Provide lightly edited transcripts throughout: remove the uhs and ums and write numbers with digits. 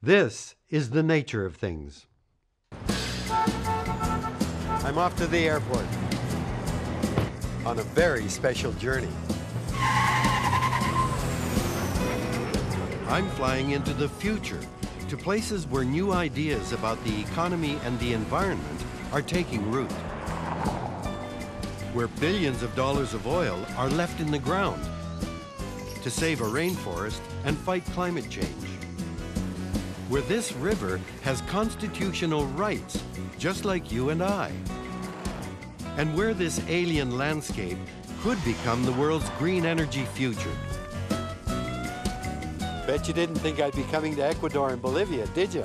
This is the nature of things. I'm off to the airport on a very special journey. I'm flying into the future, to places where new ideas about the economy and the environment are taking root, where billions of dollars of oil are left in the ground to save a rainforest and fight climate change, where this river has constitutional rights, just like you and I, and where this alien landscape could become the world's green energy future. Bet you didn't think I'd be coming to Ecuador and Bolivia, did you?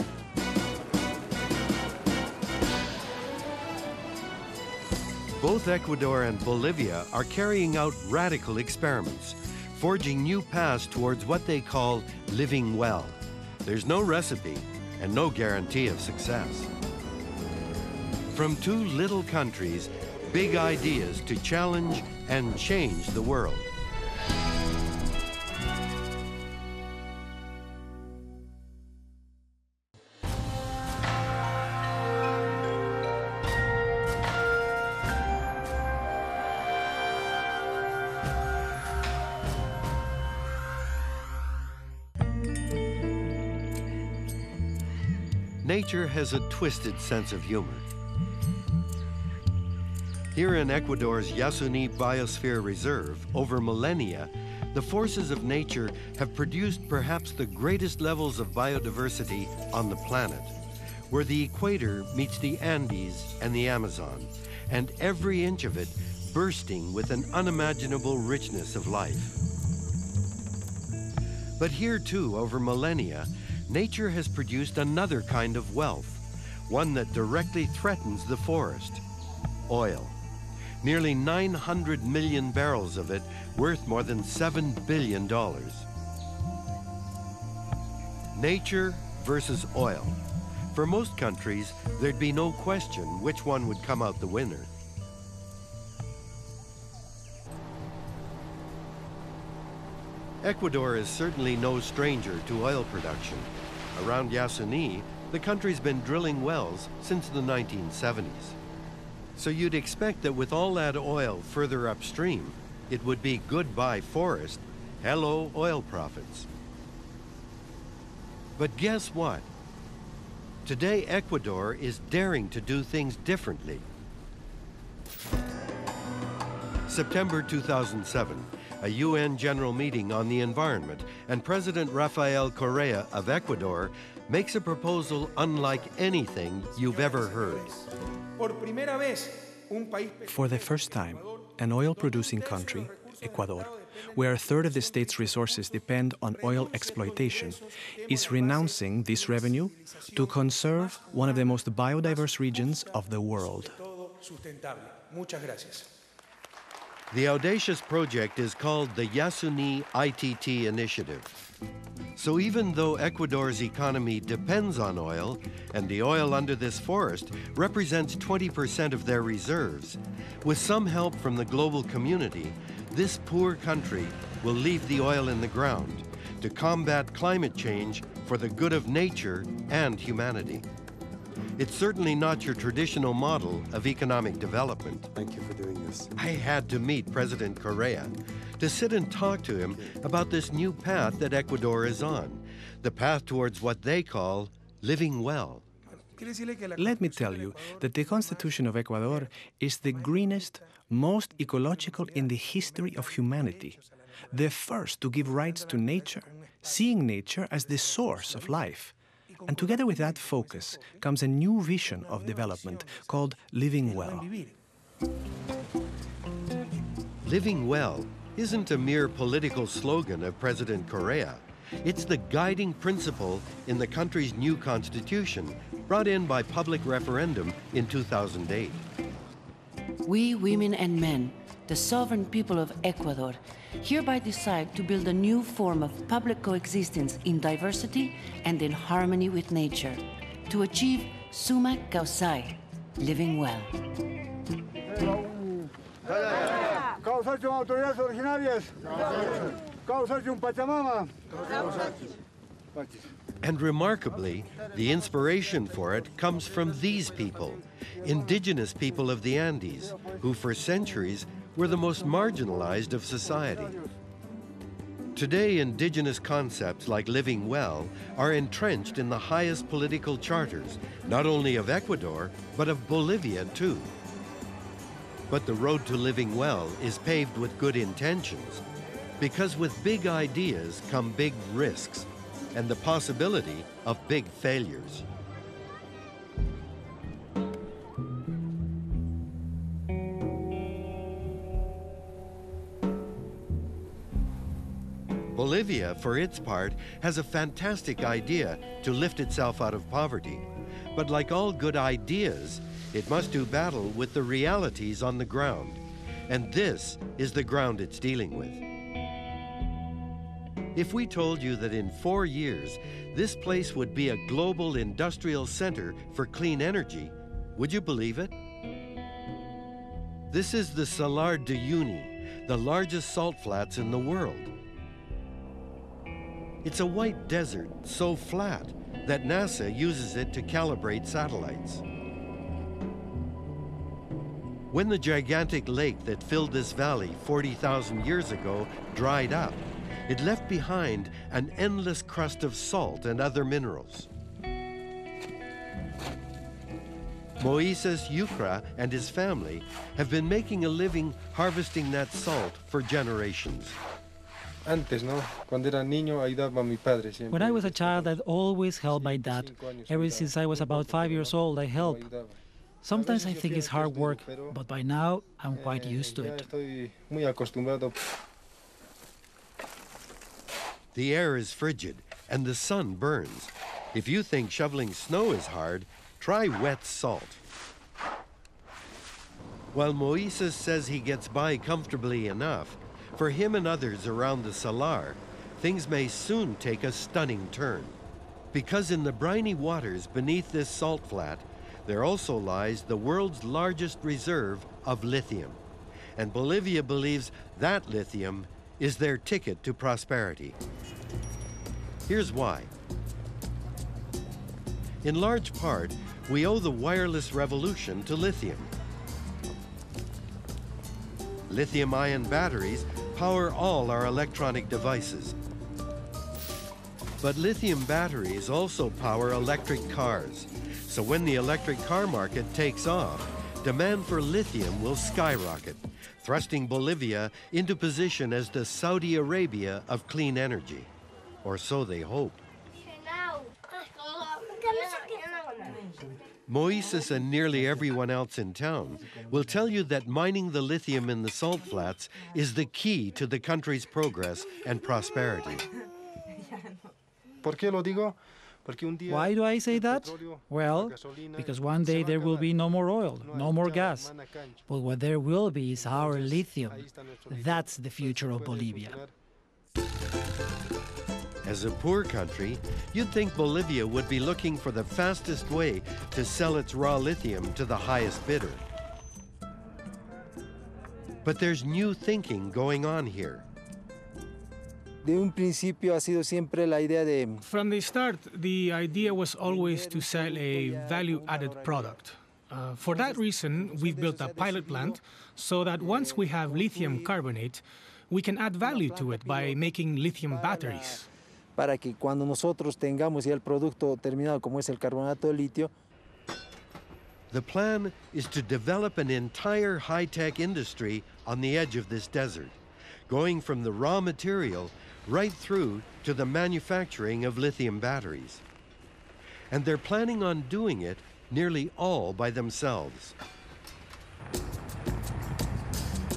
Both Ecuador and Bolivia are carrying out radical experiments, forging new paths towards what they call living well. There's no recipe and no guarantee of success. From two little countries, big ideas to challenge and change the world. Nature has a twisted sense of humor. Here in Ecuador's Uyuni Biosphere Reserve, over millennia, the forces of nature have produced perhaps the greatest levels of biodiversity on the planet, where the equator meets the Andes and the Amazon, and every inch of it bursting with an unimaginable richness of life. But here too, over millennia, nature has produced another kind of wealth, one that directly threatens the forest: oil. Nearly 900 million barrels of it, worth more than $7 billion. Nature versus oil. For most countries, there'd be no question which one would come out the winner. Ecuador is certainly no stranger to oil production. Around Uyuni, the country's been drilling wells since the 1970s. So you'd expect that with all that oil further upstream, it would be goodbye forest, hello oil profits. But guess what? Today, Ecuador is daring to do things differently. September 2007, a UN General Meeting on the Environment, and President Rafael Correa of Ecuador makes a proposal unlike anything you've ever heard. For the first time, an oil-producing country, Ecuador, where a third of the state's resources depend on oil exploitation, is renouncing this revenue to conserve one of the most biodiverse regions of the world. The audacious project is called the Uyuni ITT Initiative. So even though Ecuador's economy depends on oil, and the oil under this forest represents 20% of their reserves, with some help from the global community, this poor country will leave the oil in the ground to combat climate change for the good of nature and humanity. It's certainly not your traditional model of economic development. Thank you for doing this. I had to meet President Correa to sit and talk to him about this new path that Ecuador is on, the path towards what they call living well. Let me tell you that the Constitution of Ecuador is the greenest, most ecological in the history of humanity, the first to give rights to nature, seeing nature as the source of life. And together with that focus comes a new vision of development called living well. Living well isn't a mere political slogan of President Correa. It's the guiding principle in the country's new constitution, brought in by public referendum in 2008. We, women and men, the sovereign people of Ecuador, hereby decide to build a new form of public coexistence in diversity and in harmony with nature, to achieve summa causae, living well. Causación autoridades originarias. Causación Pachamama. And remarkably, the inspiration for it comes from these people, indigenous people of the Andes, who for centuries were the most marginalized of society. Today, indigenous concepts like living well are entrenched in the highest political charters, not only of Ecuador, but of Bolivia too. But the road to living well is paved with good intentions, because with big ideas come big risks and the possibility of big failures. Bolivia, for its part, has a fantastic idea to lift itself out of poverty. But like all good ideas, it must do battle with the realities on the ground. And this is the ground it's dealing with. If we told you that in 4 years, this place would be a global industrial center for clean energy, would you believe it? This is the Salar de Uyuni, the largest salt flats in the world. It's a white desert so flat that NASA uses it to calibrate satellites. When the gigantic lake that filled this valley 40,000 years ago dried up, it left behind an endless crust of salt and other minerals. Moises Yucra and his family have been making a living harvesting that salt for generations. When I was a child, I'd always helped my dad. Ever since I was about 5 years old, I helped. Sometimes I think it's hard work, but by now, I'm quite used to it. The air is frigid and the sun burns. If you think shoveling snow is hard, try wet salt. While Moises says he gets by comfortably enough, for him and others around the Salar, things may soon take a stunning turn. Because in the briny waters beneath this salt flat, there also lies the world's largest reserve of lithium. And Bolivia believes that lithium is their ticket to prosperity. Here's why. In large part, we owe the wireless revolution to lithium. Lithium-ion batteries power all our electronic devices. But lithium batteries also power electric cars. So when the electric car market takes off, demand for lithium will skyrocket, thrusting Bolivia into position as the Saudi Arabia of clean energy. Or so they hope. Moises and nearly everyone else in town will tell you that mining the lithium in the salt flats is the key to the country's progress and prosperity. Why do I say that? Well, because one day there will be no more oil, no more gas. But what there will be is our lithium. That's the future of Bolivia. As a poor country, you'd think Bolivia would be looking for the fastest way to sell its raw lithium to the highest bidder. But there's new thinking going on here. From the start, the idea was always to sell a value-added product. For that reason, we've built a pilot plant so that once we have lithium carbonate, we can add value to it by making lithium batteries. Para que cuando nosotros tengamos ya el producto terminado, como es el carbonato de litio. The plan is to develop an entire high-tech industry on the edge of this desert, going from the raw material right through to the manufacturing of lithium batteries. And they're planning on doing it nearly all by themselves.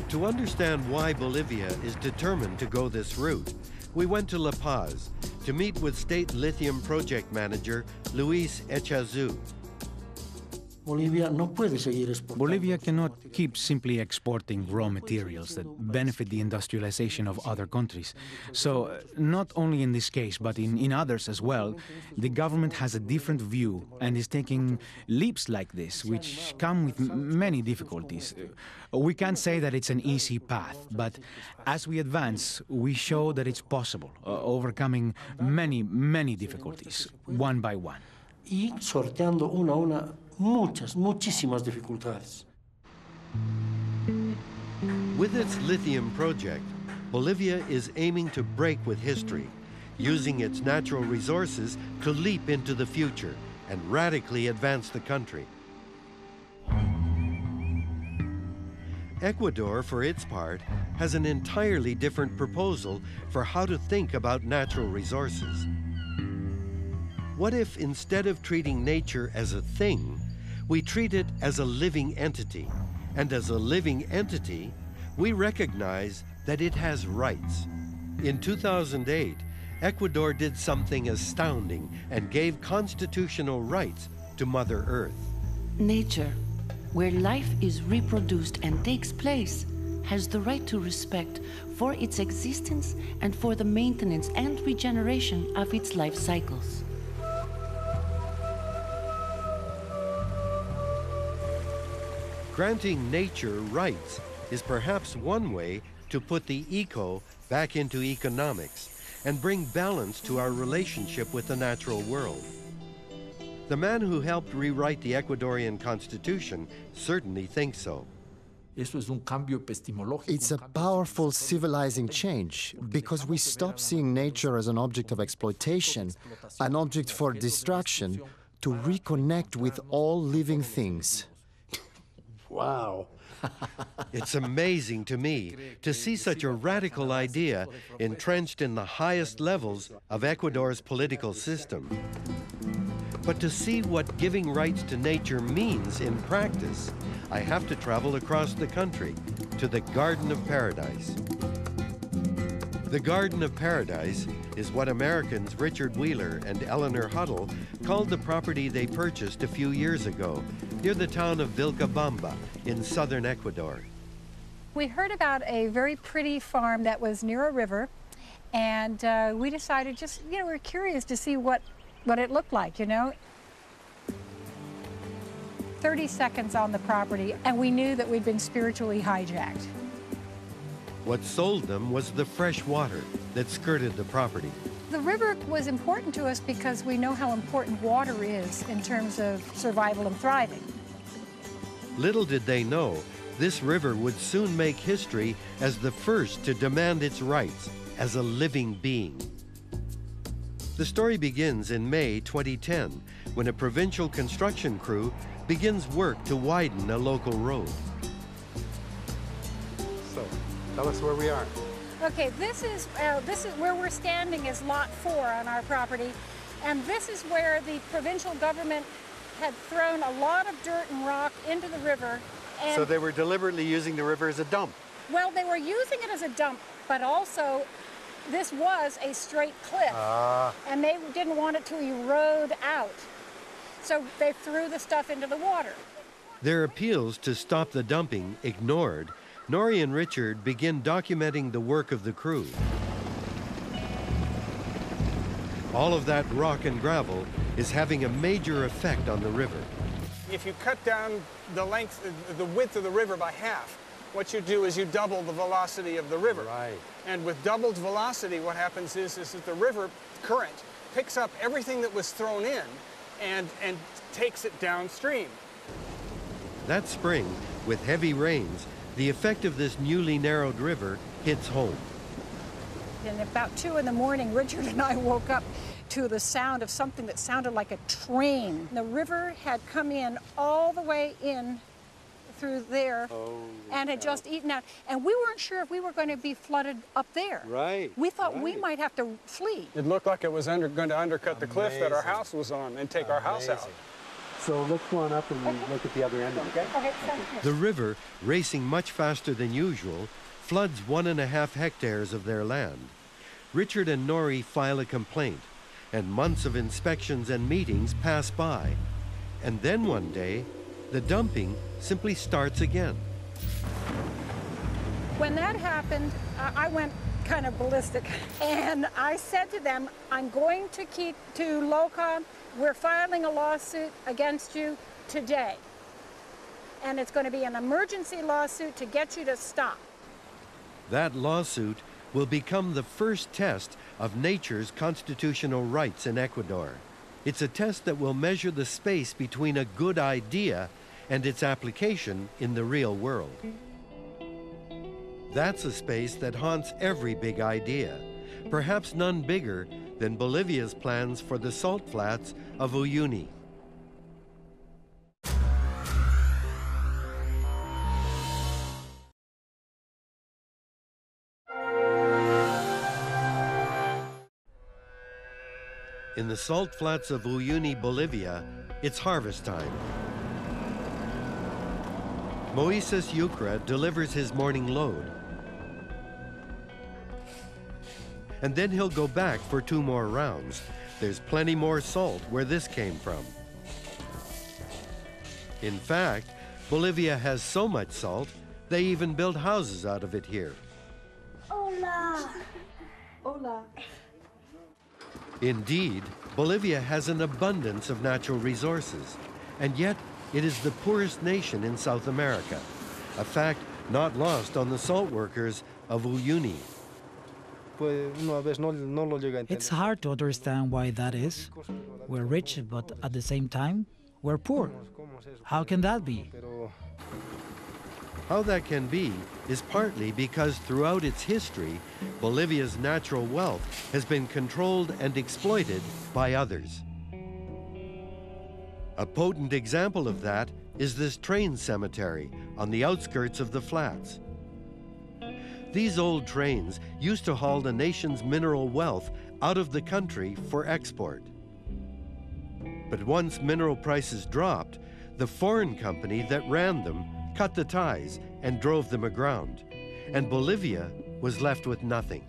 To understand why Bolivia is determined to go this route, we went to La Paz to meet with State Lithium Project Manager Luis Echazu. Bolivia cannot keep simply exporting raw materials that benefit the industrialization of other countries. So, not only in this case, but in others as well, the government has a different view and is taking leaps like this, which come with many difficulties. We can't say that it's an easy path, but as we advance, we show that it's possible, overcoming many difficulties, one by one. Y sorteando una a una muchísimas dificultades. With its lithium project, Bolivia is aiming to break with history, using its natural resources to leap into the future and radically advance the country. Ecuador, for its part, has an entirely different proposal for how to think about natural resources. What if, instead of treating nature as a thing, we treat it as a living entity? And as a living entity, we recognize that it has rights. In 2008, Ecuador did something astounding and gave constitutional rights to Mother Earth. Nature, where life is reproduced and takes place, has the right to respect for its existence and for the maintenance and regeneration of its life cycles. Granting nature rights is perhaps one way to put the eco back into economics and bring balance to our relationship with the natural world. The man who helped rewrite the Ecuadorian constitution certainly thinks so. It's a powerful civilizing change because we stop seeing nature as an object of exploitation, an object for distraction, to reconnect with all living things. Wow. It's amazing to me to see such a radical idea entrenched in the highest levels of Ecuador's political system. But to see what giving rights to nature means in practice, I have to travel across the country to the Garden of Paradise. The Garden of Paradise is what Americans Richard Wheeler and Eleanor Huddle called the property they purchased a few years ago near the town of Vilcabamba in southern Ecuador. We heard about a very pretty farm that was near a river, and we decided we were curious to see what it looked like, 30 seconds on the property, and we knew that we'd been spiritually hijacked. What sold them was the fresh water that skirted the property. The river was important to us because we know how important water is in terms of survival and thriving. Little did they know, this river would soon make history as the first to demand its rights as a living being. The story begins in May 2010, when a provincial construction crew begins work to widen a local road. So, tell us where we are. Okay, this is where we're standing is Lot 4 on our property, and this is where the provincial government had thrown a lot of dirt and rock into the river. And so they were deliberately using the river as a dump? Well, they were using it as a dump, but also this was a straight cliff, and they didn't want it to erode out. So they threw the stuff into the water. Their appeals to stop the dumping ignored, Nori and Richard begin documenting the work of the crew. All of that rock and gravel is having a major effect on the river. If you cut down the width of the river by half, what you do is you double the velocity of the river. Right. And with doubled velocity, what happens is that the river current picks up everything that was thrown in and takes it downstream. That spring, with heavy rains, the effect of this newly narrowed river hits home. And about 2 in the morning, Richard and I woke up to the sound of something that sounded like a train. The river had come in all the way in through there and had just eaten out. And we weren't sure if we were going to be flooded up there. Right. We thought we might have to flee. It looked like it was going to undercut the cliff that our house was on and take our house out. So let's go on up and look at the other end of it. Okay. The river, racing much faster than usual, floods 1.5 hectares of their land. Richard and Nori file a complaint, and months of inspections and meetings pass by. And then one day, the dumping simply starts again. When that happened, I went kind of ballistic. And I said to them, I'm going to keep to LOCA. We're filing a lawsuit against you today. And it's going to be an emergency lawsuit to get you to stop. That lawsuit will become the first test of nature's constitutional rights in Ecuador. It's a test that will measure the space between a good idea and its application in the real world. That's a space that haunts every big idea, perhaps none bigger than Bolivia's plans for the salt flats of Uyuni. In the salt flats of Uyuni, Bolivia, it's harvest time. Moises Yucra delivers his morning load. And then he'll go back for 2 more rounds. There's plenty more salt where this came from. In fact, Bolivia has so much salt, they even build houses out of it here. Hola! Hola! Indeed, Bolivia has an abundance of natural resources, and yet it is the poorest nation in South America, a fact not lost on the salt workers of Uyuni. It's hard to understand why that is. We're rich, but at the same time, we're poor. How can that be? How that can be is partly because throughout its history, Bolivia's natural wealth has been controlled and exploited by others. A potent example of that is this train cemetery on the outskirts of the flats. These old trains used to haul the nation's mineral wealth out of the country for export. But once mineral prices dropped, the foreign company that ran them cut the ties and drove them aground, and Bolivia was left with nothing.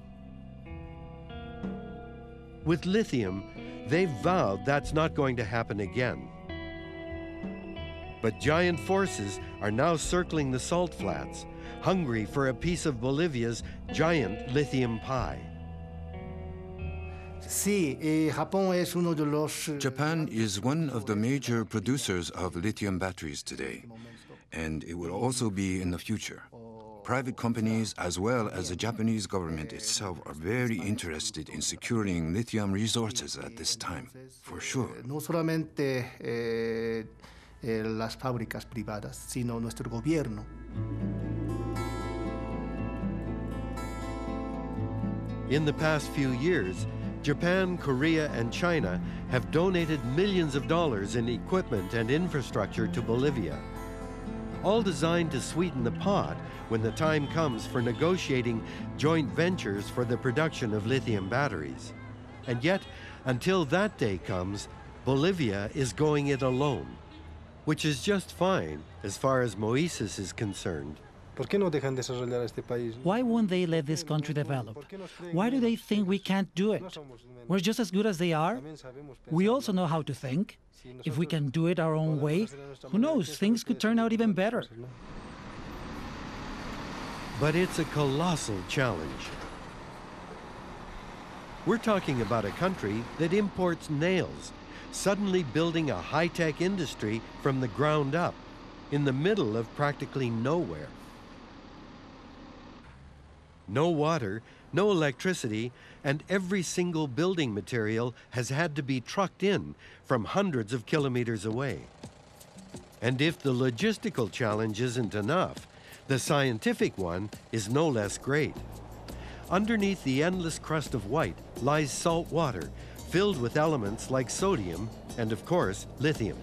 With lithium, they've vowed that's not going to happen again. But giant forces are now circling the salt flats, hungry for a piece of Bolivia's giant lithium pie. Japan is one of the major producers of lithium batteries today, and it will also be in the future. Private companies as well as the Japanese government itself are very interested in securing lithium resources at this time, for sure. Las fábricas privadas, sino nuestro gobierno. In the past few years, Japan, Korea, and China have donated millions of dollars in equipment and infrastructure to Bolivia, all designed to sweeten the pot when the time comes for negotiating joint ventures for the production of lithium batteries. And yet, until that day comes, Bolivia is going it alone, which is just fine as far as Moises is concerned. Why won't they let this country develop? Why do they think we can't do it? We're just as good as they are. We also know how to think. If we can do it our own way, who knows, things could turn out even better. But it's a colossal challenge. We're talking about a country that imports nails, suddenly building a high-tech industry from the ground up, in the middle of practically nowhere. No water, no electricity, and every single building material has had to be trucked in from hundreds of kilometers away. And if the logistical challenge isn't enough, the scientific one is no less great. Underneath the endless crust of white lies salt water, filled with elements like sodium and, of course, lithium.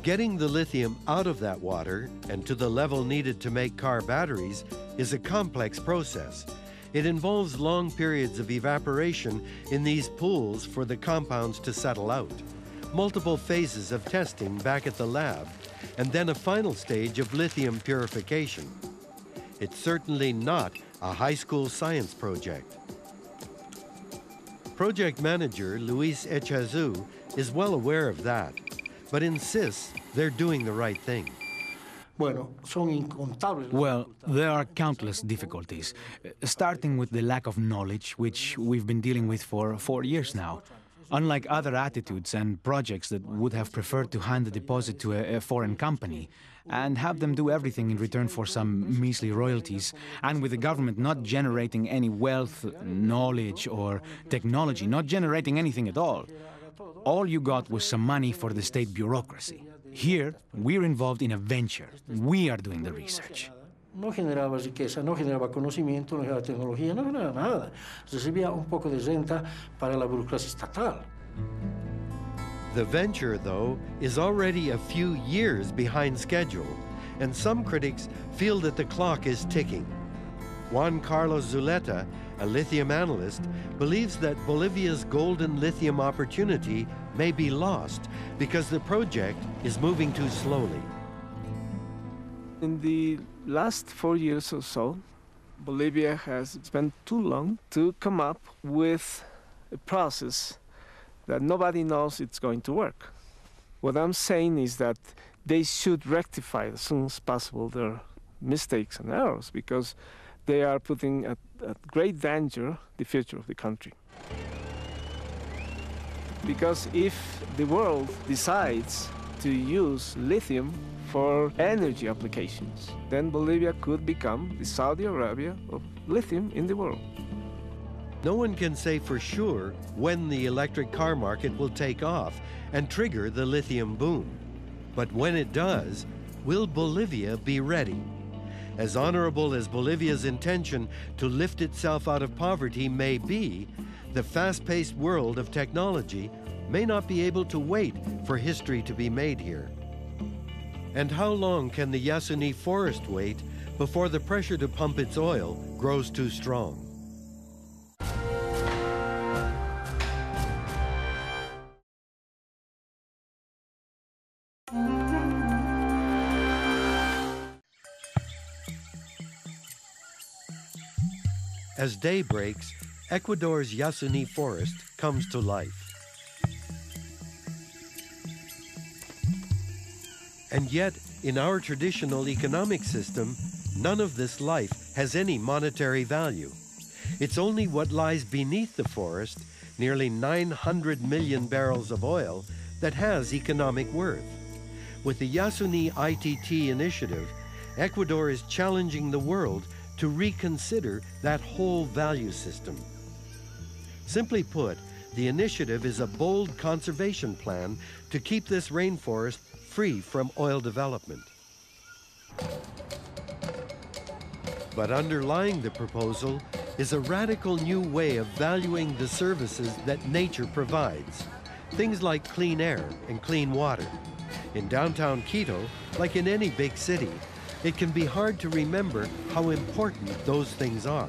Getting the lithium out of that water and to the level needed to make car batteries is a complex process. It involves long periods of evaporation in these pools for the compounds to settle out, multiple phases of testing back at the lab, and then a final stage of lithium purification. It's certainly not a high school science project. Project manager Luis Echazu is well aware of that, but insists they're doing the right thing. Well, there are countless difficulties, starting with the lack of knowledge, which we've been dealing with for 4 years now. Unlike other attitudes and projects that would have preferred to hand the deposit to a foreign company and have them do everything in return for some measly royalties, and with the government not generating any wealth, knowledge, or technology, not generating anything at all you got was some money for the state bureaucracy. Here, we're involved in a venture. We are doing the research. No generaba riqueza, no generaba conocimiento, no generaba tecnología, no generaba nada. Recibía un poco de renta para la burocracia estatal. The venture, though, is already a few years behind schedule, and some critics feel that the clock is ticking. Juan Carlos Zuleta, a lithium analyst, believes that Bolivia's golden lithium opportunity may be lost because the project is moving too slowly. In the last 4 years or so, Bolivia has spent too long to come up with a process that nobody knows it's going to work. What I'm saying is that they should rectify as soon as possible their mistakes and errors, because they are putting at great danger the future of the country. Because if the world decides to use lithium for energy applications, then Bolivia could become the Saudi Arabia of lithium in the world. No one can say for sure when the electric car market will take off and trigger the lithium boom. But when it does, will Bolivia be ready? As honorable as Bolivia's intention to lift itself out of poverty may be, the fast-paced world of technology may not be able to wait for history to be made here. And how long can the Yasuni forest wait before the pressure to pump its oil grows too strong? As day breaks, Ecuador's Yasuni forest comes to life. And yet, in our traditional economic system, none of this life has any monetary value. It's only what lies beneath the forest, nearly 900 million barrels of oil, that has economic worth. With the Yasuni ITT initiative, Ecuador is challenging the world to reconsider that whole value system. Simply put, the initiative is a bold conservation plan to keep this rainforest free from oil development. But underlying the proposal is a radical new way of valuing the services that nature provides. Things like clean air and clean water. In downtown Quito, like in any big city, it can be hard to remember how important those things are.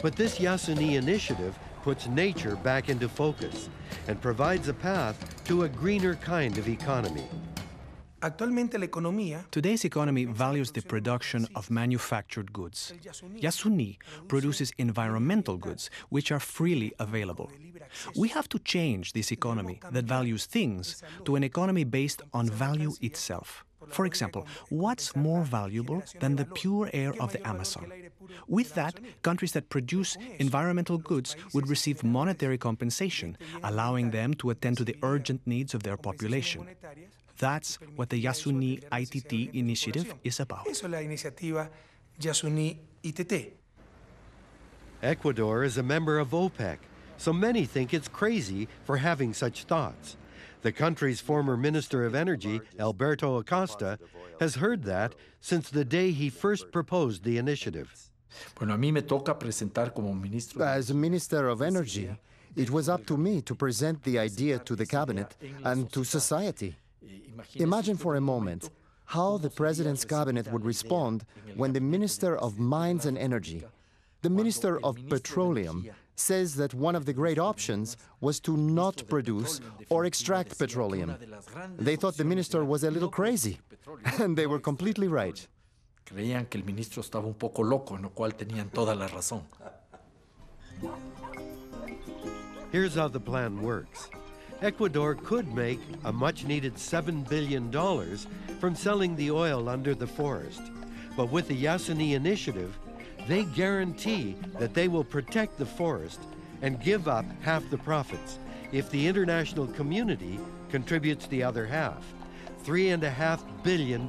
But this Yasuni initiative puts nature back into focus and provides a path to a greener kind of economy. Today's economy values the production of manufactured goods. Yasuni produces environmental goods which are freely available. We have to change this economy that values things to an economy based on value itself. For example, what's more valuable than the pure air of the Amazon? With that, countries that produce environmental goods would receive monetary compensation, allowing them to attend to the urgent needs of their population. That's what the Yasuni ITT initiative is about. Ecuador is a member of OPEC, so many think it's crazy for having such thoughts. The country's former Minister of Energy, Alberto Acosta, has heard that since the day he first proposed the initiative. As Minister of Energy, it was up to me to present the idea to the cabinet and to society. Imagine for a moment how the President's cabinet would respond when the Minister of Mines and Energy, the Minister of Petroleum, says that one of the great options was to not produce or extract petroleum. They thought the minister was a little crazy, and they were completely right. Here's how the plan works. Ecuador could make a much-needed $7 billion from selling the oil under the forest. But with the Yasuni initiative, they guarantee that they will protect the forest and give up half the profits if the international community contributes the other half, $3.5 billion.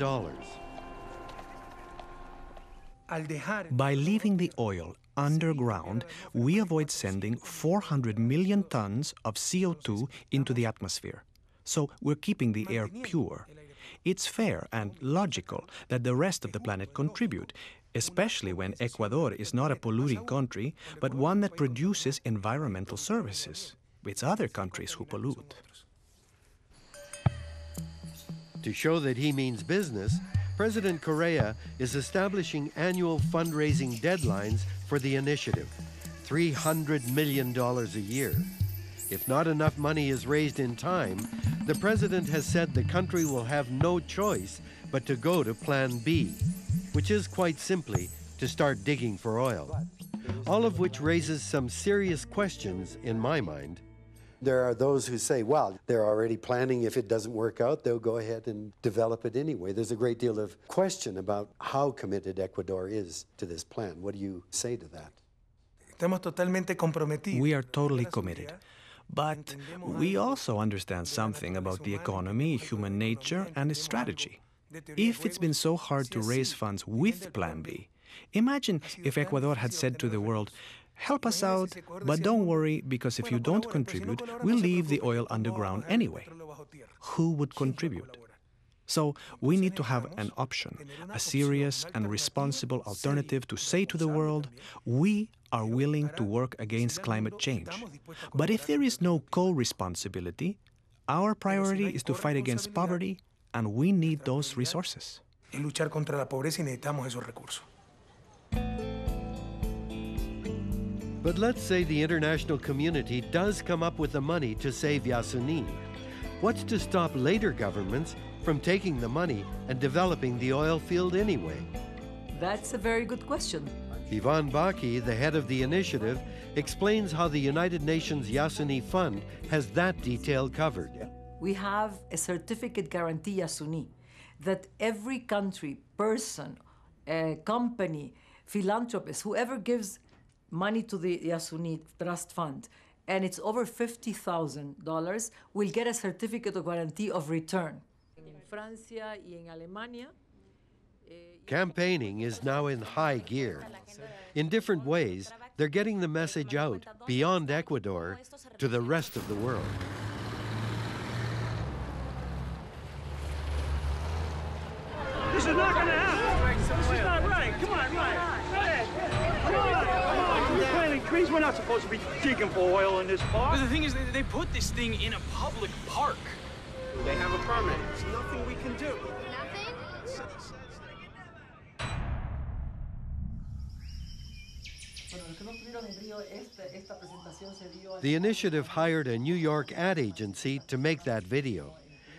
By leaving the oil underground, we avoid sending 400 million tons of CO2 into the atmosphere. So we're keeping the air pure. It's fair and logical that the rest of the planet contribute, especially when Ecuador is not a polluting country, but one that produces environmental services. It's other countries who pollute. To show that he means business, President Correa is establishing annual fundraising deadlines for the initiative, $300 million a year. If not enough money is raised in time, the president has said the country will have no choice but to go to Plan B, which is quite simply to start digging for oil. All of which raises some serious questions in my mind. There are those who say, well, they're already planning. If it doesn't work out, they'll go ahead and develop it anyway. There's a great deal of question about how committed Ecuador is to this plan. What do you say to that? We are totally committed. But we also understand something about the economy, human nature, and strategy. If it's been so hard to raise funds with Plan B, imagine if Ecuador had said to the world, help us out, but don't worry, because if you don't contribute, we'll leave the oil underground anyway. Who would contribute? So we need to have an option, a serious and responsible alternative to say to the world, we are willing to work against climate change. But if there is no co-responsibility, our priority is to fight against poverty, and we need those resources. But let's say the international community does come up with the money to save Yasuni. What's to stop later governments from taking the money and developing the oil field anyway? That's a very good question. Ivan Baki, the head of the initiative, explains how the United Nations Yasuni Fund has that detail covered. We have a certificate guarantee Yasuni that every country, person, company, philanthropist, whoever gives money to the Yasuni Trust Fund, and it's over $50,000, will get a certificate of guarantee of return. Campaigning is now in high gear. In different ways, they're getting the message out beyond Ecuador to the rest of the world. This is not going to happen. This is not right. Come on, right. Go ahead. Come on. We're planting trees. We're not supposed to be digging for oil in this park. But the thing is, they put this thing in a public park. They have a permit. There's nothing we can do. The initiative hired a New York ad agency to make that video.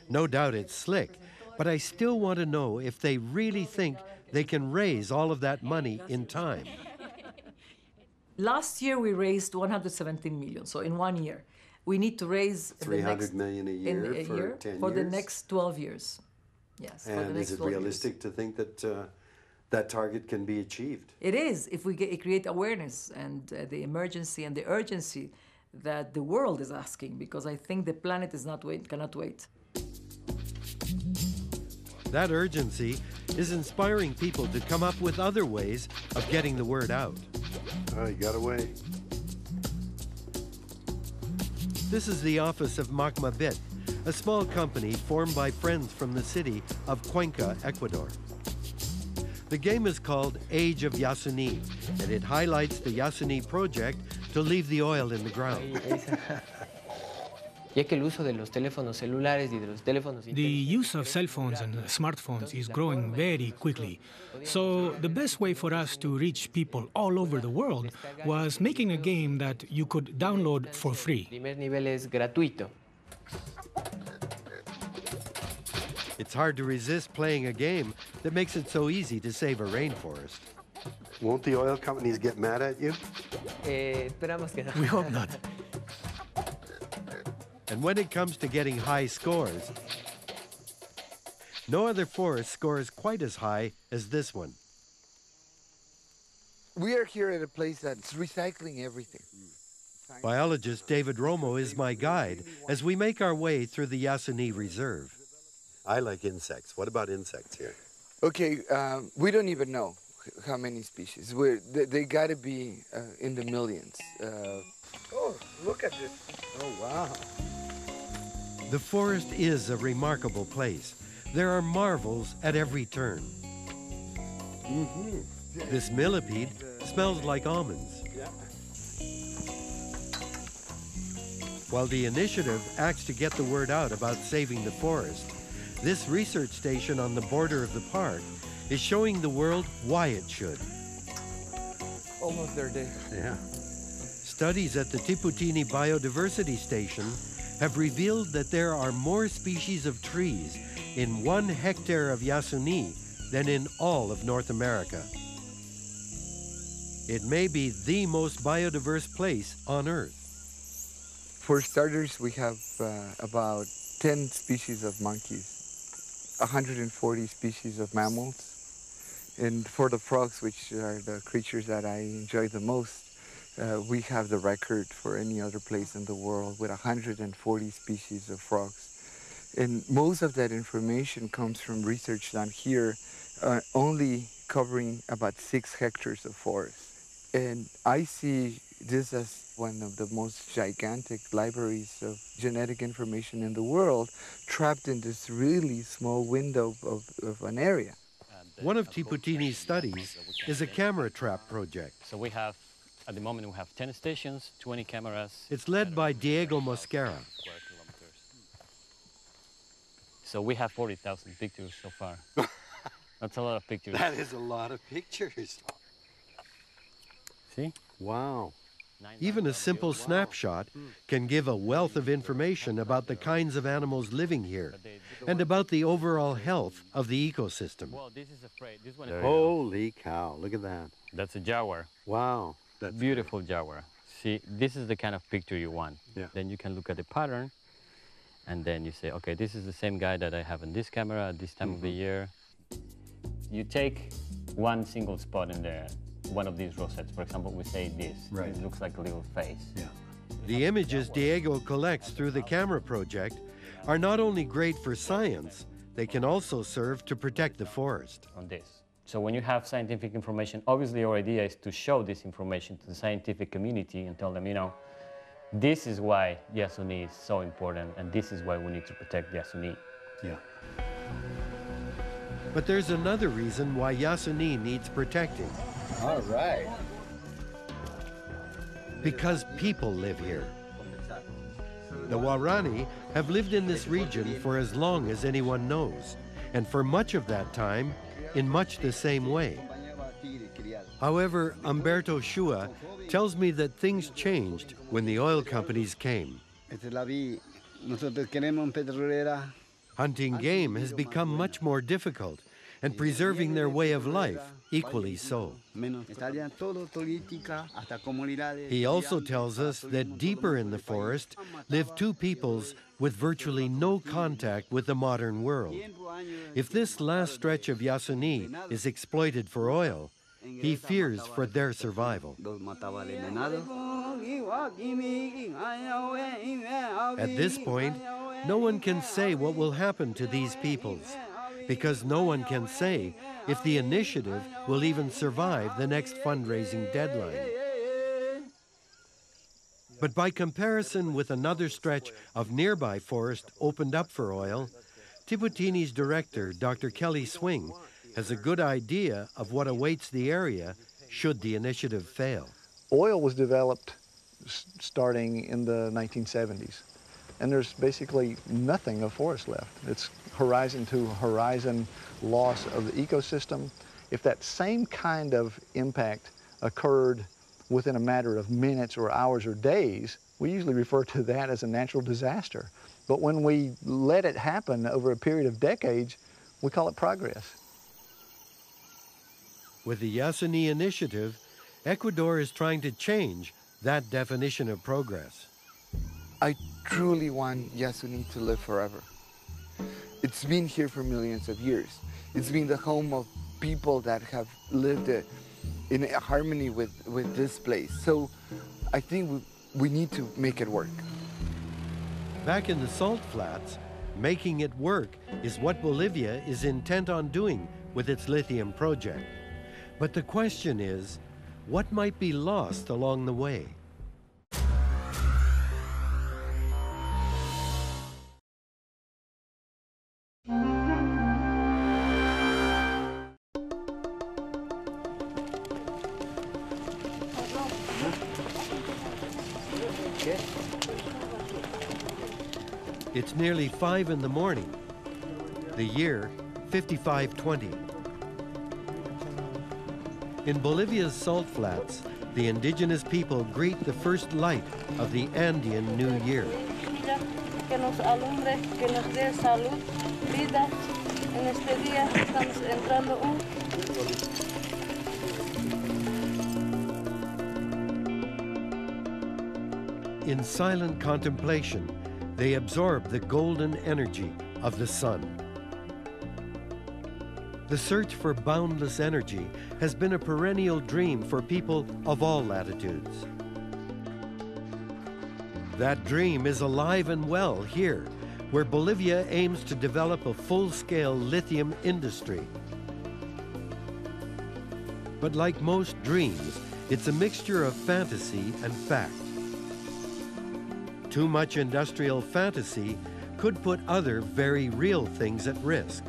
No doubt it's slick, but I still want to know if they really think they can raise all of that money in time. Last year we raised 117 million, so in 1 year. We need to raise $300 million a year for 10 for years? the next 12 years. Yes. And for the next is it 12 realistic years. to think that that target can be achieved? It is, if we create awareness and the emergency and the urgency that the world is asking, because I think the planet is cannot wait. That urgency is inspiring people to come up with other ways of getting the word out. Oh, you got away. This is the office of Macmabit, a small company formed by friends from the city of Cuenca, Ecuador. The game is called Age of Yasuni, and it highlights the Yasuni project to leave the oil in the ground. The use of cell phones and smartphones is growing very quickly. So the best way for us to reach people all over the world was making a game that you could download for free. It's hard to resist playing a game that makes it so easy to save a rainforest. Won't the oil companies get mad at you? We hope not. And when it comes to getting high scores, no other forest scores quite as high as this one. We are here at a place that's recycling everything. Biologist David Romo is my guide as we make our way through the Yasuni Reserve. I like insects. What about insects here? Okay, we don't even know how many species. They got to be in the millions. Oh, look at this. Oh, wow. The forest is a remarkable place. There are marvels at every turn. This millipede smells like almonds. While the initiative acts to get the word out about saving the forest, this research station on the border of the park is showing the world why it should. Almost there, Dave. Yeah. Studies at the Tiputini Biodiversity Station have revealed that there are more species of trees in 1 hectare of Yasuni than in all of North America. It may be the most biodiverse place on Earth. For starters, we have about 10 species of monkeys, 140 species of mammals, and for the frogs, which are the creatures that I enjoy the most, we have the record for any other place in the world with 140 species of frogs. And most of that information comes from research done here, only covering about 6 hectares of forest. And I see this as one of the most gigantic libraries of genetic information in the world, trapped in this really small window of an area. One of Tiputini's studies is a camera trap project. So we have, at the moment, we have 10 stations, 20 cameras. It's led by Diego Mosquera. So we have 40,000 pictures so far. That's a lot of pictures. That is a lot of pictures. See? Wow. Even a simple snapshot can give a wealth of information about the kinds of animals living here and about the overall health of the ecosystem. Well, this one is holy cow, look at that. That's a jaguar. Wow. That's beautiful great. Jaguar. See, this is the kind of picture you want. Yeah. Then you can look at the pattern and then you say, okay, this is the same guy that I have in this camera at this time of the year. You take one single spot in there, one of these rosettes. For example, we say this. Right. It looks like a little face. Yeah. The images Diego collects through the camera project are not only great for science, they can also serve to protect the forest. On this. So when you have scientific information, obviously your idea is to show this information to the scientific community and tell them, you know, this is why Yasuni is so important and this is why we need to protect Yasuni. Yeah. But there's another reason why Yasuni needs protecting. All right. Because people live here. The Waorani have lived in this region for as long as anyone knows, and for much of that time, in much the same way. However, Humberto Shua tells me that things changed when the oil companies came. Hunting game has become much more difficult, and preserving their way of life equally so. He also tells us that deeper in the forest live 2 peoples with virtually no contact with the modern world. If this last stretch of Yasuni is exploited for oil, he fears for their survival. At this point, no one can say what will happen to these peoples, because no one can say if the initiative will even survive the next fundraising deadline. But by comparison with another stretch of nearby forest opened up for oil, Tiputini's director, Dr. Kelly Swing, has a good idea of what awaits the area should the initiative fail. Oil was developed starting in the 1970s, and there's basically nothing of forest left. It's horizon to horizon loss of the ecosystem. If that same kind of impact occurred within a matter of minutes or hours or days, we usually refer to that as a natural disaster. But when we let it happen over a period of decades, we call it progress. With the Yasuni initiative, Ecuador is trying to change that definition of progress. I truly want Yasuni to live forever. It's been here for millions of years. It's been the home of people that have lived in harmony with this place. So I think we need to make it work. Back in the salt flats, making it work is what Bolivia is intent on doing with its lithium project. But the question is, what might be lost along the way? It's nearly 5 in the morning. The year, 5520. In Bolivia's salt flats, the indigenous people greet the first light of the Andean New Year. Que nos alumbre, que nos dé salud, vida. En este día estamos entrando In silent contemplation, they absorb the golden energy of the sun. The search for boundless energy has been a perennial dream for people of all latitudes. That dream is alive and well here, where Bolivia aims to develop a full-scale lithium industry. But like most dreams, it's a mixture of fantasy and fact. Too much industrial fantasy could put other very real things at risk.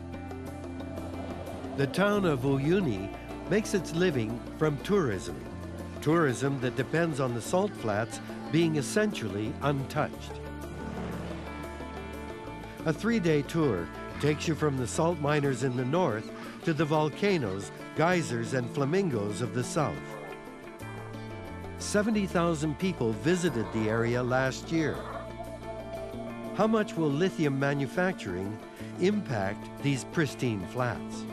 The town of Uyuni makes its living from tourism that depends on the salt flats being essentially untouched. A 3-day tour takes you from the salt miners in the north to the volcanoes, geysers, and flamingos of the south. 70,000 people visited the area last year. How much will lithium manufacturing impact these pristine flats?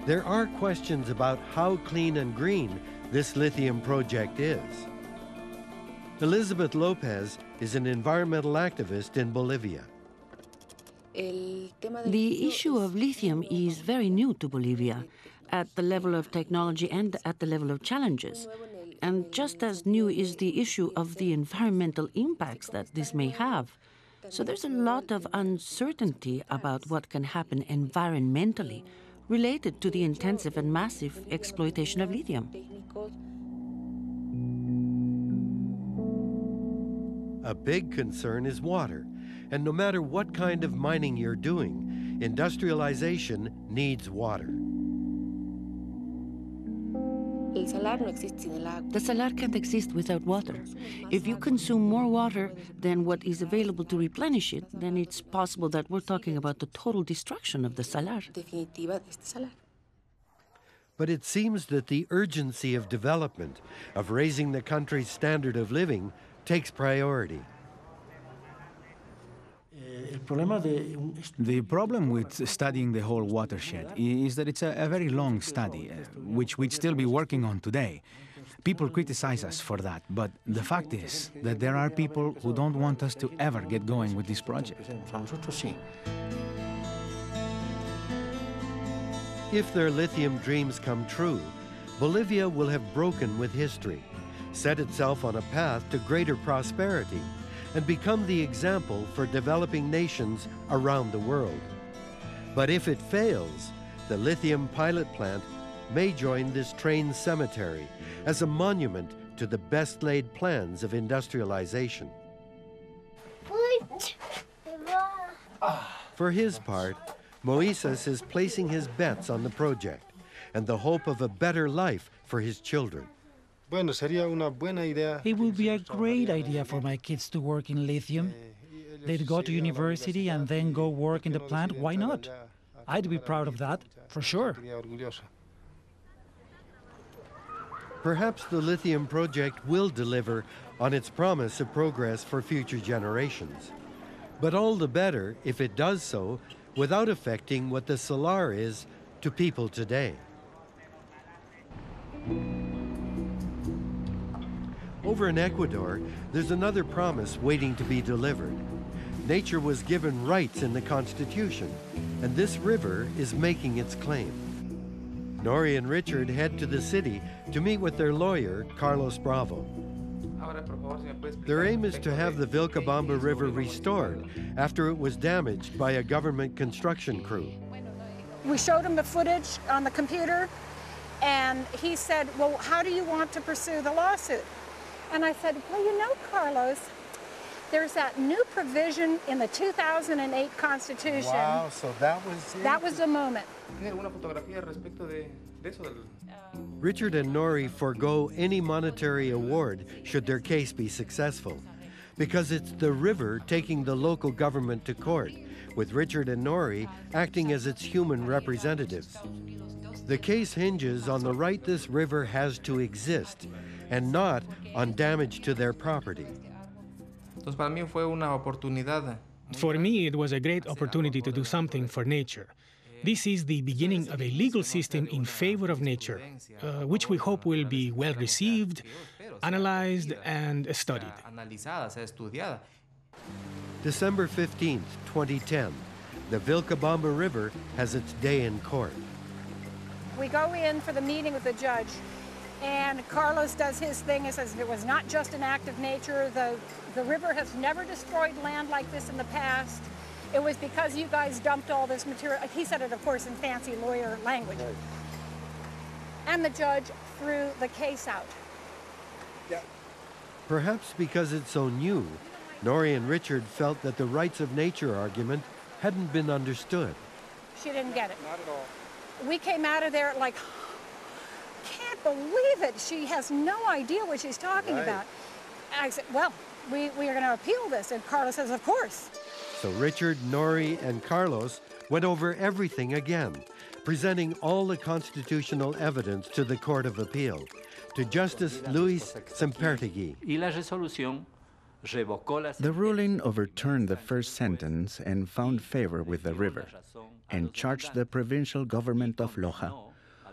There are questions about how clean and green this lithium project is. Elizabeth Lopez is an environmental activist in Bolivia. The issue of lithium is very new to Bolivia, at the level of technology and at the level of challenges. And just as new is the issue of the environmental impacts that this may have. So there's a lot of uncertainty about what can happen environmentally related to the intensive and massive exploitation of lithium. A big concern is water, and no matter what kind of mining you're doing, industrialization needs water. The salar can't exist without water. If you consume more water than what is available to replenish it, then it's possible that we're talking about the total destruction of the salar. But it seems that the urgency of development, of raising the country's standard of living, takes priority. The problem with studying the whole watershed is that it's a very long study, which we'd still be working on today. People criticize us for that, but the fact is that there are people who don't want us to ever get going with this project. If their lithium dreams come true, Bolivia will have broken with history, set itself on a path to greater prosperity, and become the example for developing nations around the world. But if it fails, the lithium pilot plant may join this train cemetery as a monument to the best-laid plans of industrialization. For his part, Moises is placing his bets on the project and the hope of a better life for his children. It would be a great idea for my kids to work in lithium. They'd go to university and then go work in the plant. Why not? I'd be proud of that, for sure. Perhaps the lithium project will deliver on its promise of progress for future generations. But all the better if it does so without affecting what the salar is to people today. Over in Ecuador, there's another promise waiting to be delivered. Nature was given rights in the Constitution, and this river is making its claim. Nori and Richard head to the city to meet with their lawyer, Carlos Bravo. Their aim is to have the Vilcabamba River restored after it was damaged by a government construction crew. We showed him the footage on the computer, and he said, well, how do you want to pursue the lawsuit? And I said, well, you know, Carlos, there's that new provision in the 2008 Constitution. Wow, so that was it? That was the moment. Richard and Nori forego any monetary award should their case be successful, because it's the river taking the local government to court, with Richard and Nori acting as its human representatives. The case hinges on the right this river has to exist, and not on damage to their property. For me, it was a great opportunity to do something for nature. This is the beginning of a legal system in favor of nature, which we hope will be well received, analyzed, and studied. December 15th, 2010, the Vilcabamba River has its day in court. We go in for the meeting with the judge, and Carlos does his thing and says it was not just an act of nature. The river has never destroyed land like this in the past. It was because you guys dumped all this material. He said it, of course, in fancy lawyer language. Right. And the judge threw the case out. Yeah. Perhaps because it's so new, Nori and Richard felt that the rights of nature argument hadn't been understood. She didn't get it. Not at all. We came out of there like, can't believe it. She has no idea what she's talking about. And I said, well, we are going to appeal this. And Carlos says, of course. So Richard, Nori, and Carlos went over everything again, presenting all the constitutional evidence to the Court of Appeal, to Justice Luis Sempertegui. The ruling overturned the first sentence and found favor with the river, and charged the provincial government of Loja,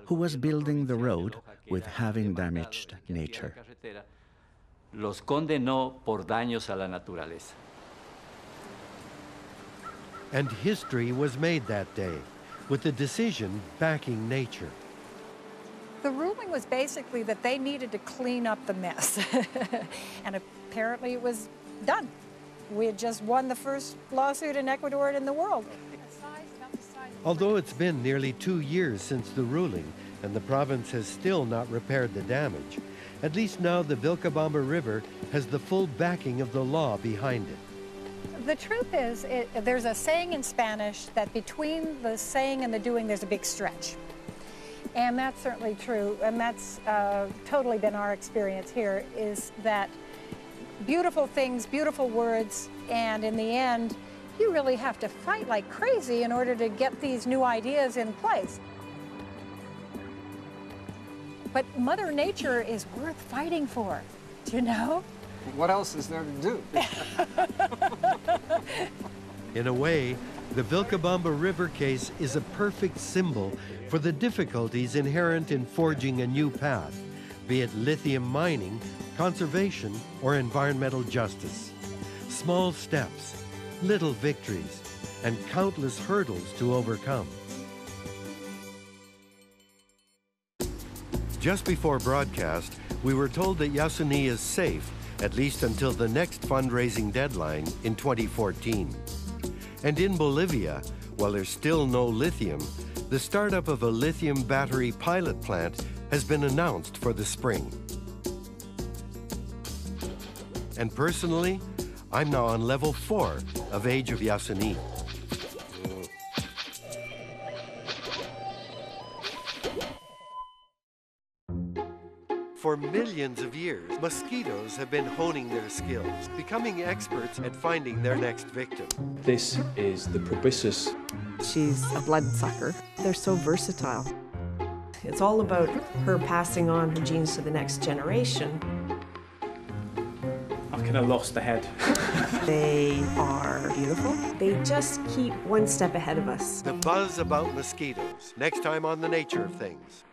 who was building the road, with having damaged nature. Los condenó por daños a la naturaleza. And history was made that day, with the decision backing nature. The ruling was basically that they needed to clean up the mess. And apparently it was done. We had just won the first lawsuit in Ecuador and in the world. Although it's been nearly 2 years since the ruling, and the province has still not repaired the damage, at least now the Vilcabamba River has the full backing of the law behind it. The truth is, there's a saying in Spanish that between the saying and the doing, there's a big stretch. And that's certainly true, and that's totally been our experience here, is that beautiful things, beautiful words, and in the end, you really have to fight like crazy in order to get these new ideas in place. But Mother Nature is worth fighting for, do you know? What else is there to do? In a way, the Vilcabamba River case is a perfect symbol for the difficulties inherent in forging a new path, be it lithium mining, conservation, or environmental justice. Small steps, little victories, and countless hurdles to overcome. Just before broadcast, we were told that Yasuni is safe, at least until the next fundraising deadline in 2014. And in Bolivia, while there's still no lithium, the startup of a lithium battery pilot plant has been announced for the spring. And personally, I'm now on level 4 of Age of Yasuni. For millions of years, mosquitoes have been honing their skills, becoming experts at finding their next victim. This is the proboscis. She's a bloodsucker. They're so versatile. It's all about her passing on her genes to the next generation. I've kind of lost the head. They are beautiful. They just keep one step ahead of us. The buzz about mosquitoes, next time on The Nature of Things.